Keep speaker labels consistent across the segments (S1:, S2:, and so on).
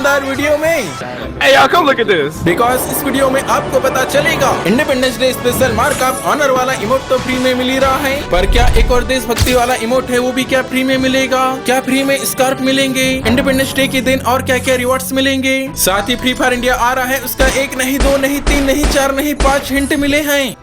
S1: Video में।
S2: Hey y'all, come look at this.
S1: Because इस video में आपको पता चलेगा independence day special mark of honour वाला इमोट तो फ्री में मिल ही रहा है, पर क्या एक और देशभक्ति वाला इमोट है वो भी क्या फ्री में मिलेगा? क्या फ्री में स्कार्फ मिलेंगे इंडिपेंडेंस डे के दिन? और क्या क्या रिवॉर्ड्स मिलेंगे? साथ ही फ्री फायर इंडिया आ रहा है, उसका 1 नहीं 2 नहीं 3 नहीं 4 नहीं 5 हिंट मिले हैं।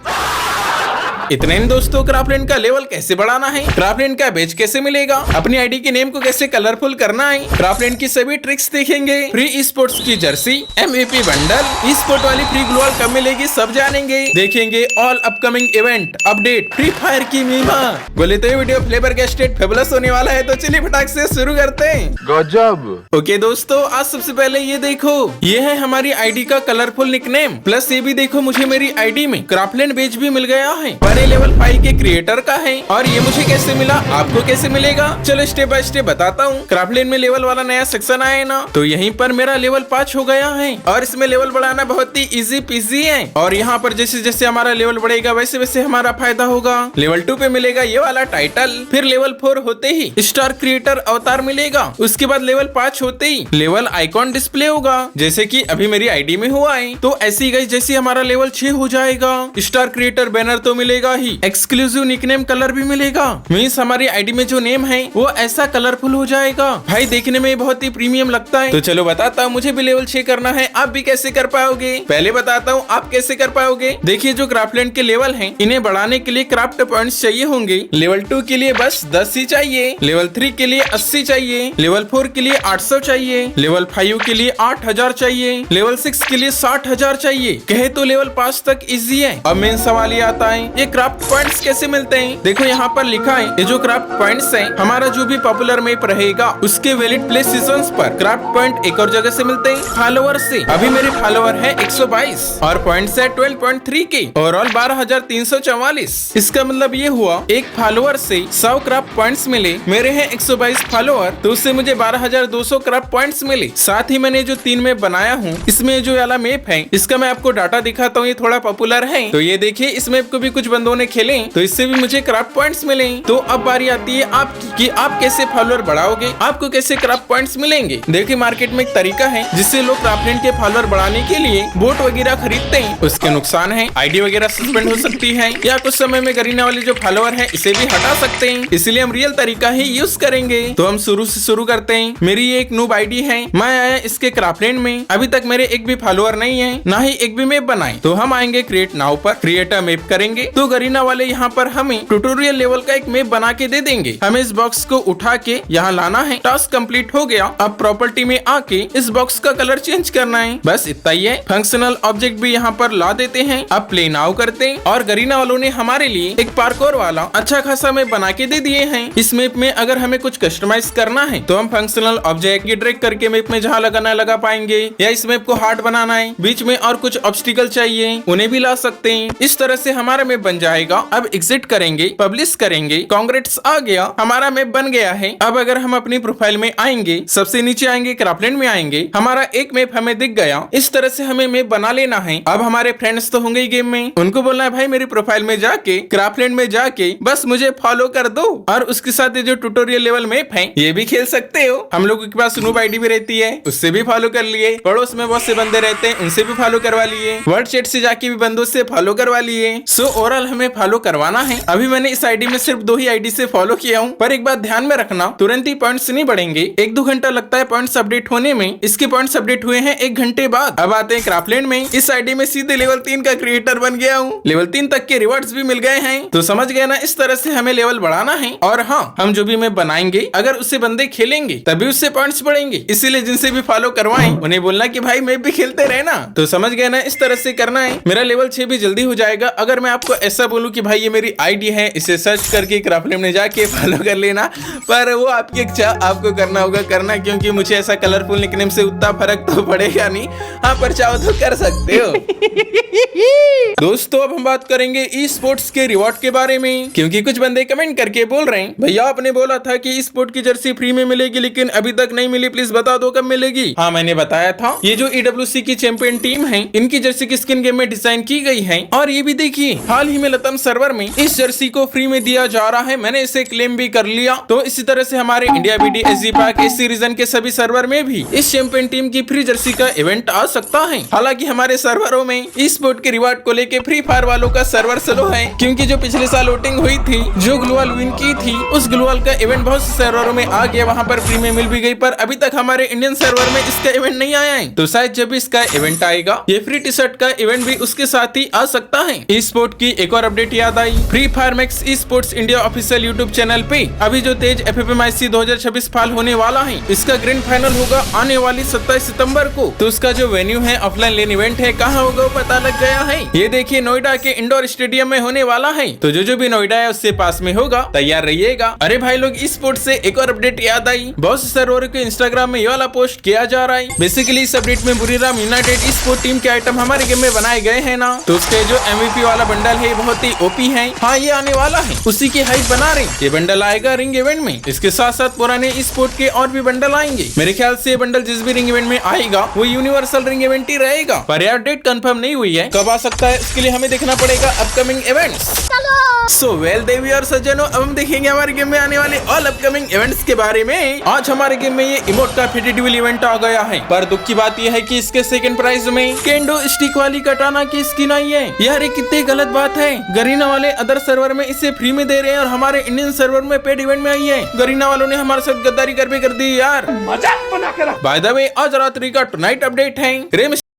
S1: इतने ही दोस्तों, क्राफ्टलैंड का लेवल कैसे बढ़ाना है, क्राफ्टलैंड का बैज कैसे मिलेगा, अपनी आईडी के नेम को कैसे कलरफुल करना है, क्राफ्टलैंड की सभी ट्रिक्स देखेंगे। फ्री ई स्पोर्ट्स की जर्सी, MVP बंडल, ई स्पोर्ट वाली फ्री ग्लोअल कब मिलेगी सब जानेंगे, देखेंगे all upcoming event update free fire की मीमा। बोले तो ये वीडियो फ्लेवर गेस्टेड फेबुलस होने वाला है, तो चलिए फटाक से शुरू करते हैं।
S2: गजब।
S1: ओके दोस्तों, आज सबसे पहले ये देखो, ये है हमारी आईडी का कलरफुल निकनेम, प्लस ये भी देखो मुझे मेरी आईडी में क्राफ्टलैंड बैज भी मिल गया है, पर लेवल 5 के क्रिएटर का है। और ये मुझे कैसे मिला, आपको कैसे मिलेगा, चलो स्टेप बाय स्टेप बताता हूँ। क्राफ्टलैंड में लेवल वाला नया सेक्शन आया है ना, तो यहीं पर मेरा लेवल 5 हो गया है और इसमें लेवल बढ़ाना बहुत ही इजी पीजी है। और यहाँ पर जैसे जैसे हमारा लेवल बढ़ेगा वैसे वैसे हमारा फायदा होगा। लेवल 2 पे मिलेगा ये वाला टाइटल, फिर लेवल 4 होते ही स्टार क्रिएटर अवतार मिलेगा, उसके बाद लेवल 5 होते ही लेवल आइकॉन डिस्प्ले होगा, जैसे कि अभी मेरी आईडी में हुआ है। तो ऐसे ही गाइस जैसे हमारा लेवल 6 हो जाएगा, स्टार क्रिएटर बैनर तो मिलेगा ही, एक्सक्लूसिव निकनेम कलर भी मिलेगा। मींस हमारी आईडी में जो नेम है वो ऐसा कलरफुल हो जाएगा, भाई देखने में बहुत ही प्रीमियम लगता है। तो चलो बताता हूँ, मुझे भी लेवल 6 करना है, आप भी कैसे कर पाओगे पहले बताता हूँ आप कैसे कर पाओगे। देखिए जो क्राफ्टलैंड के लेवल हैं, इन्हें बढ़ाने के लिए क्राफ्ट पॉइंट्स चाहिए होंगे। लेवल 2 के लिए बस 10 ही चाहिए, लेवल 3 के लिए 80 चाहिए, लेवल 4 के लिए 800 चाहिए, लेवल 5 के लिए 8000 चाहिए, लेवल 6 के लिए 60,000 चाहिए। कहे तो लेवल 5 तक इजी है। अब मेन सवाल ये आता है, ये क्राफ्ट पॉइंट्स कैसे मिलते हैं? देखो यहाँ पर लिखा है, ये जो क्राफ्ट पॉइंट्स हैं, हमारा जो भी पॉपुलर मैप रहेगा उसके वैलिड प्ले सीजन्स पर क्राफ्ट पॉइंट एक और जगह से मिलते हैं, फॉलोअर से। अभी मेरे फॉलोअर है 122 और पॉइंट्स है 12.3 के, ओवरऑल 12,344। इसका मतलब ये हुआ एक फॉलोअर से 100 क्राफ्ट पॉइंट्स मिले। मेरे हैं 122 फॉलोअर, तो उससे मुझे 12,200 क्राफ्ट पॉइंट्स मिले। साथ ही मैंने जो 3 मैप बनाया हूँ, इसमें जो वाला मैप है इसका मैं आपको डाटा दिखाता हूँ, ये थोड़ा पॉपुलर है। तो ये देखिए, इस मैप को भी कुछ बंदों ने खेले तो इससे भी मुझे क्राफ्ट पॉइंट्स मिले। तो अब बारी आती है आपकी कि आप कैसे फॉलोअर बढ़ाओगे, आपको कैसे क्राफ्ट पॉइंट्स मिलेंगे। देखिए मार्केट में एक तरीका है जिससे लोग क्राफ्टलैंड के फॉलोअर बढ़ाने के लिए बोट वगैरह खरीदते हैं। उसके नुकसान है, आईडी वगैरह सस्पेंड हो सकती है, या कुछ समय में गरीना वाले जो फॉलोअर है इसे भी हटा सकते हैं। इसलिए हम रियल तरीका ही यूज करेंगे। तो हम शुरू से शुरू करते हैं। मेरी ये एक नूब आईडी है, मैं आया इसके क्राफ्टलैंड में, अभी तक मेरे एक भी फॉलोअर नहीं है, ना ही एक भी मैप बनाए। तो हम आएंगे क्रिएट नाउ पर, क्रिएट अ मैप करेंगे तो गरीना वाले यहाँ पर हमें ट्यूटोरियल लेवल का एक मैप बना के दे देंगे। हमें इस बॉक्स को उठा के यहाँ लाना है। टास्क कंप्लीट हो गया। अब प्रॉपर्टी में आके इस बॉक्स का कलर चेंज करना है, बस इतना ही है। फंक्शनल ऑब्जेक्ट भी यहाँ पर ला देते हैं। अब प्ले नाउ करते हैं। और गरीना वालों ने हमारे लिए एक पार्कोर वाला अच्छा खासा मैप बना के दे दिए हैं। इस मैप में अगर हमें कुछ कस्टमाइज करना है तो हम फंक्शनल ऑब्जेक्ट ये ड्रैग करके मैप में जहाँ लगाना लगा पाएंगे, या इस मैप को हार्ड बनाना है, बीच में और कुछ ऑब्स्टिकल चाहिए उन्हें भी ला सकते हैं। इस तरह से हमारा मैप बन जाएगा। अब एग्जिट करेंगे, पब्लिश करेंगे, कांग्रेट्स आ गया, हमारा मैप बन गया है। अब अगर हम अपनी प्रोफाइल में आएंगे, सबसे नीचे आएंगे, क्राफ्टलैंड में आएंगे, हमारा एक मैप हमें दिख गया। इस तरह से हमें मैप बना लेना है। अब हमारे फ्रेंड्स तो होंगे ही गेम में, उनको बोलना है भाई मेरी प्रोफाइल में जाके, क्राफ्टलैंड में जाके बस मुझे फॉलो कर दो, और उसके साथ ये जो ट्यूटोरियल लेवल मैप है ये भी खेल सकते हो। हम लोगों के पास नूब आईडी भी रहती है, उससे भी फॉलो कर लिए। पड़ोस में बहुत से बंदे रहते हैं, उनसे भी फॉलो करवा लिए। वर्ड चैट से जाके भी बंदों से फॉलो करवा लिए। सो ओवरऑल हमें फॉलो करवाना है। अभी मैंने इस आईडी में सिर्फ 2 ही आईडी से फॉलो किया हूँ, पर एक बात ध्यान में रखना, तुरंत ही पॉइंट्स नहीं बढ़ेंगे, 1-2 घंटा लगता है पॉइंट्स अपडेट होने में। इसके पॉइंट्स अपडेट हुए हैं 1 घंटे बाद। अब आते हैं क्राफ्टलैंड में। इस आईडी में सीधे लेवल 3 का क्रिएटर बन गया हूँ, लेवल 3 तक के रिवॉर्ड्स भी मिल गए हैं। तो समझ गए ना, इस तरह से हमें लेवल बढ़ाना है। और हाँ, हम जो भी मैप बनाएंगे अगर उससे बंदे खेलेंगे तभी उससे पॉइंट्स बढ़ेंगे। इसीलिए जिनसे भी फॉलो करवाएं उन्हें बोलना कि भाई मैप भी खेलते रहना। तो समझ गए ना, इस तरह से करना है। मेरा लेवल 6 भी जल्दी हो जाएगा। अगर मैं आपको ऐसा बोलूं कि भाई ये मेरी आईडी है, इसे सर्च करके क्राफ्टलैंड में जाके फॉलो कर लेना, पर वो आपकी इच्छा, आपको करना होगा करना, क्योंकि मुझे ऐसा कलरफुल निकनेम से उतना फर्क तो पड़ेगा नहीं। हाँ, पर चाहो तो कर सकते हो। दोस्तों अब हम बात करेंगे ई स्पोर्ट्स के रिवॉर्ड के बारे में, क्योंकि कुछ बंदे कमेंट करके बोल रहे हैं भैया आपने बोला था कि ई स्पोर्ट की जर्सी फ्री में मिलेगी, लेकिन अभी तक नहीं मिली, प्लीज बता दो कब मिलेगी। हाँ, मैंने बताया था। ये जो EWC की चैंपियन टीम है, इनकी जर्सी की स्किन गेम में डिजाइन की गई है। और ये भी देखिए हाल ही में लतम सर्वर में इस जर्सी को फ्री में दिया जा रहा है। मैंने इसे क्लेम भी कर लिया। तो इसी तरह से हमारे India BD, SG pack, SC region के सभी सर्वर में भी इस चैंपियन टीम की फ्री जर्सी का इवेंट आ सकता है। हालांकि हमारे सर्वरों में ई स्पोर्ट के रिवार्ड को लेके फ्री फायर वालों का सर्वर स्लो है, क्योंकि जो पिछले साल वोटिंग हुई थी, जो ग्लोअल विन की थी, उस ग्लोअल का इवेंट बहुत से सर्वरों में आ गया, वहाँ पर फ्री में मिल भी गई, पर अभी तक हमारे इंडियन सर्वर में इसका इवेंट नहीं आया है। तो शायद जब इसका इवेंट आएगा, ये फ्री टी शर्ट का इवेंट भी उसके साथ ही आ सकता है। ई स्पोर्ट की एक और अपडेट याद आई। Free Fire Max esports India official YouTube channel पे अभी जो तेज FFMIC 2026 फाल होने वाला है, इसका ग्रैंड फाइनल होगा आने वाली 27 सितंबर को। तो उसका जो वेन्यू है, ऑफलाइन लेन इवेंट है, कहाँ होगा वो पता लग गया है। ये देखिए नोएडा के इंडोर स्टेडियम में होने वाला है। तो जो भी नोएडा है उससे पास में होगा, तैयार रहिएगा। अरे भाई लोग, ई स्पोर्ट्स से एक और अपडेट याद आई। बहुत से सर्वरों के इंस्टाग्राम में ये वाला पोस्ट किया जा रहा है। बेसिकली इस अपडेट में बुरीराम यूनाइटेड ई स्पोर्ट टीम के आइटम हमारे गेम में बनाए गए हैं ना, तो उसके जो MVP वाला बंडल है बहुत ही ओपी है। हाँ, ये आने वाला है, उसी की हाइप बना रहे। ये बंडल आएगा रिंग इवेंट में। इसके साथ साथ पुराने ई स्पोर्ट के और भी बंडल आएंगे। मेरे ख्याल से ये बंडल जिस भी रिंग इवेंट में आएगा वो यूनिवर्सल रिंग इवेंट ही रहेगा, पर यार डेट कंफर्म नहीं हुई है, कब आ सकता है उसके लिए हमें देखना पड़ेगा अपकमिंग इवेंट्स। सो वेल देवी और सज्जनों, अब हम देखेंगे हमारे गेम में आने वाले ऑल अपकमिंग इवेंट्स के बारे में। आज हमारे गेम में ये इमोट का फेटिड्यूल इवेंट आ गया है, पर दुख की बात यह है कि इसके सेकंड प्राइज में केंडो स्टिक वाली कटाना की स्किन आई है। यार ये कितनी गलत बात है। गरीना वाले अदर सर्वर में इसे फ्री में दे रहे हैं और हमारे इंडियन सर्वर में पेड इवेंट में आई है। गरीना वालों ने हमारे साथ गद्दारी कर दी यार, मजाक बना कर। बाय द वे, आज रात्रि का टुनाइट अपडेट है।